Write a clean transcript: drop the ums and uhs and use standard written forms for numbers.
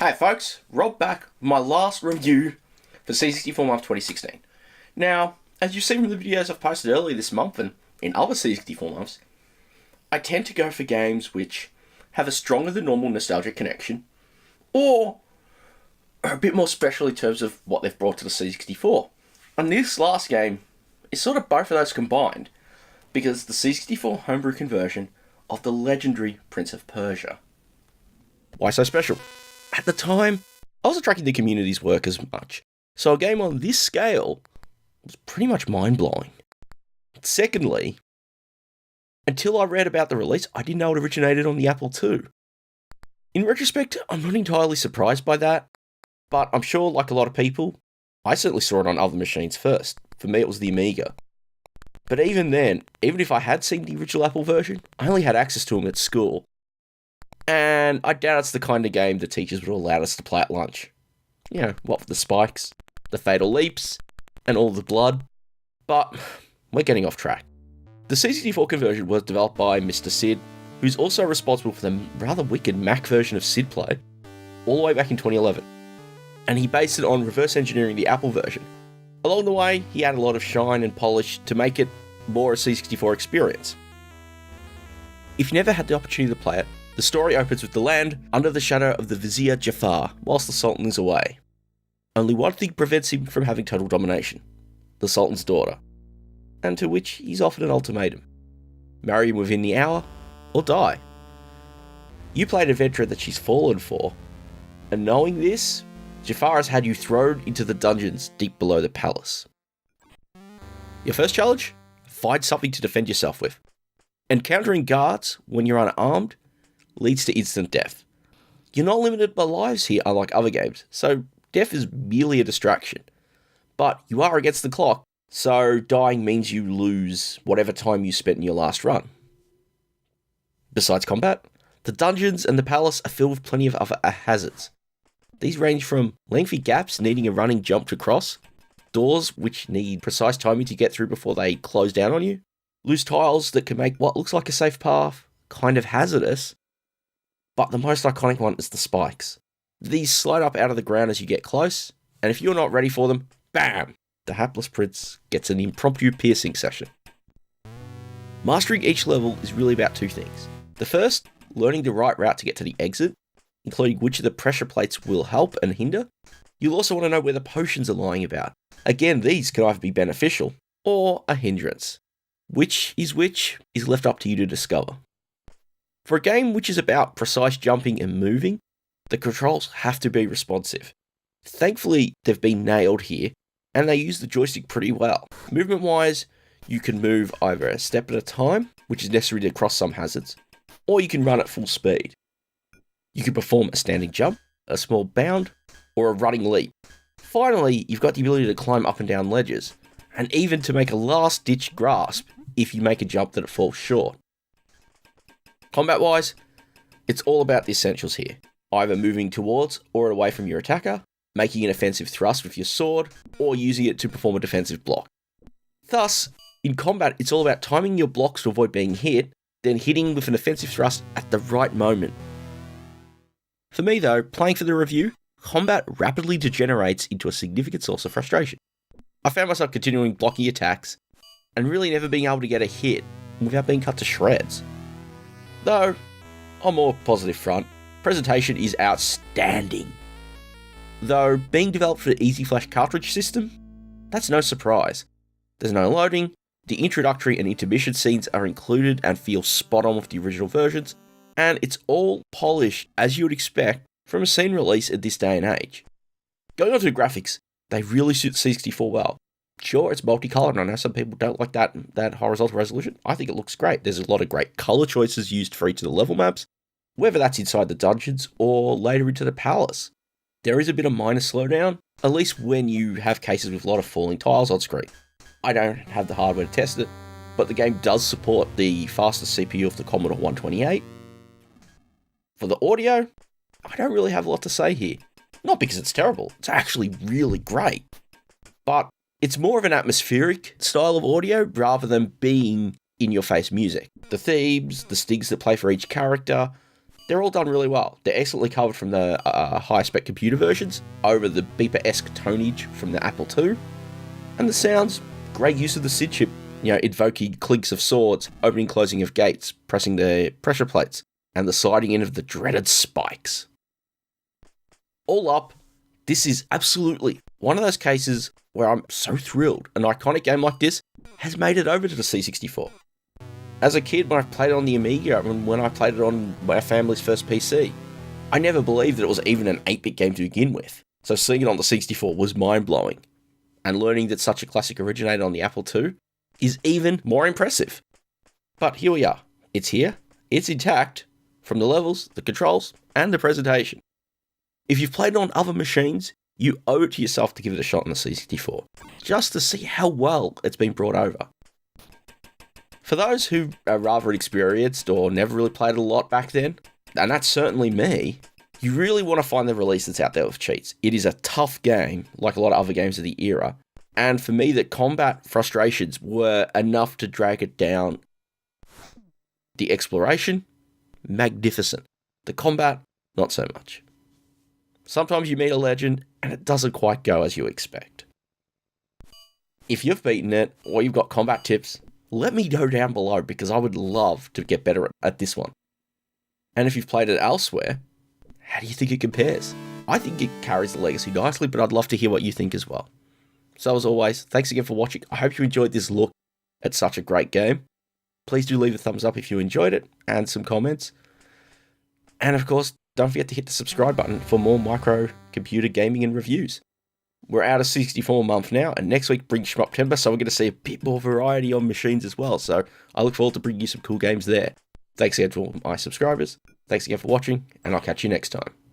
Hey folks, Rob back with my last review for C64 month 2016. Now, as you've seen from the videos I've posted earlier this month and in other C64 months, I tend to go for games which have a stronger than normal nostalgic connection, or are a bit more special in terms of what they've brought to the C64. And this last game is sort of both of those combined, because it's the C64 homebrew conversion of the legendary Prince of Persia. Why so special? At the time, I wasn't tracking the community's work as much, so a game on this scale was pretty much mind-blowing. Secondly, until I read about the release, I didn't know it originated on the Apple II. In retrospect, I'm not entirely surprised by that, but I'm sure, like a lot of people, I certainly saw it on other machines first. For me, it was the Amiga. But even then, even if I had seen the original Apple version, I only had access to them at school. And I doubt it's the kind of game the teachers would have allowed us to play at lunch. You know, what with the spikes, the fatal leaps, and all the blood. But we're getting off track. The C64 conversion was developed by Mr. Sid, who's also responsible for the rather wicked Mac version of Sid Play, all the way back in 2011. And he based it on reverse engineering the Apple version. Along the way, he added a lot of shine and polish to make it more a C64 experience. If you never had the opportunity to play it, the story opens with the land under the shadow of the Vizier Jafar whilst the Sultan is away. Only one thing prevents him from having total domination: the Sultan's daughter, and to which he's offered an ultimatum: marry him within the hour or die. You play an adventurer that she's fallen for, and knowing this, Jafar has had you thrown into the dungeons deep below the palace. Your first challenge? Find something to defend yourself with. Encountering guards when you're unarmed leads to instant death. You're not limited by lives here, unlike other games, so death is merely a distraction. But you are against the clock, so dying means you lose whatever time you spent in your last run. Besides combat, the dungeons and the palace are filled with plenty of other hazards. These range from lengthy gaps needing a running jump to cross, doors which need precise timing to get through before they close down on you, loose tiles that can make what looks like a safe path kind of hazardous, but the most iconic one is the spikes. These slide up out of the ground as you get close, and if you're not ready for them, bam! The hapless prince gets an impromptu piercing session. Mastering each level is really about two things. The first, learning the right route to get to the exit, including which of the pressure plates will help and hinder. You'll also want to know where the potions are lying about. Again, these can either be beneficial or a hindrance. Which is left up to you to discover. For a game which is about precise jumping and moving, the controls have to be responsive. Thankfully, they've been nailed here, and they use the joystick pretty well. Movement-wise, you can move either a step at a time, which is necessary to cross some hazards, or you can run at full speed. You can perform a standing jump, a small bound, or a running leap. Finally, you've got the ability to climb up and down ledges, and even to make a last-ditch grasp if you make a jump that it falls short. Combat-wise, it's all about the essentials here, either moving towards or away from your attacker, making an offensive thrust with your sword, or using it to perform a defensive block. Thus, in combat, it's all about timing your blocks to avoid being hit, then hitting with an offensive thrust at the right moment. For me though, playing for the review, combat rapidly degenerates into a significant source of frustration. I found myself continuing blocking attacks, and really never being able to get a hit without being cut to shreds. Though, on more positive front, presentation is outstanding. Though being developed for the Easy Flash cartridge system, that's no surprise. There's no loading, the introductory and intermission scenes are included and feel spot on with the original versions, and it's all polished as you would expect from a scene release at this day and age. Going on to the graphics, they really suit C64 well. Sure, it's multicolored, and I know some people don't like that horizontal resolution. I think it looks great. There's a lot of great color choices used for each of the level maps, whether that's inside the dungeons or later into the palace. There is a bit of minor slowdown, at least when you have cases with a lot of falling tiles on screen. I don't have the hardware to test it, but the game does support the fastest CPU of the Commodore 128. For the audio, I don't really have a lot to say here. Not because it's terrible, it's actually really great. But it's more of an atmospheric style of audio rather than being in-your-face music. The themes, the stings that play for each character, they're all done really well. They're excellently covered from the high-spec computer versions, over the beeper-esque tonage from the Apple II, and the sounds, great use of the SID chip, invoking clinks of swords, opening closing of gates, pressing the pressure plates, and the sliding in of the dreaded spikes. All up, this is absolutely one of those cases where I'm so thrilled an iconic game like this has made it over to the C64. As a kid, when I played it on the Amiga, and when I played it on my family's first PC, I never believed that it was even an 8-bit game to begin with. So seeing it on the 64 was mind-blowing. And learning that such a classic originated on the Apple II is even more impressive. But here we are. It's here. It's intact. From the levels, the controls, and the presentation. If you've played it on other machines, you owe it to yourself to give it a shot on the C64, just to see how well it's been brought over. For those who are rather inexperienced or never really played a lot back then, and that's certainly me, you really want to find the release that's out there with cheats. It is a tough game, like a lot of other games of the era, and for me, the combat frustrations were enough to drag it down. The exploration, magnificent. The combat, not so much. Sometimes you meet a legend, and it doesn't quite go as you expect. If you've beaten it, or you've got combat tips, let me know down below, because I would love to get better at this one. And if you've played it elsewhere, how do you think it compares? I think it carries the legacy nicely, but I'd love to hear what you think as well. So as always, thanks again for watching. I hope you enjoyed this look at such a great game. Please do leave a thumbs up if you enjoyed it, and some comments. And of course, don't forget to hit the subscribe button for more micro computer gaming and reviews. We're out of 64 month now, and next week brings Shmuptember, so we're going to see a bit more variety on machines as well. So I look forward to bringing you some cool games there. Thanks again to all my subscribers. Thanks again for watching, and I'll catch you next time.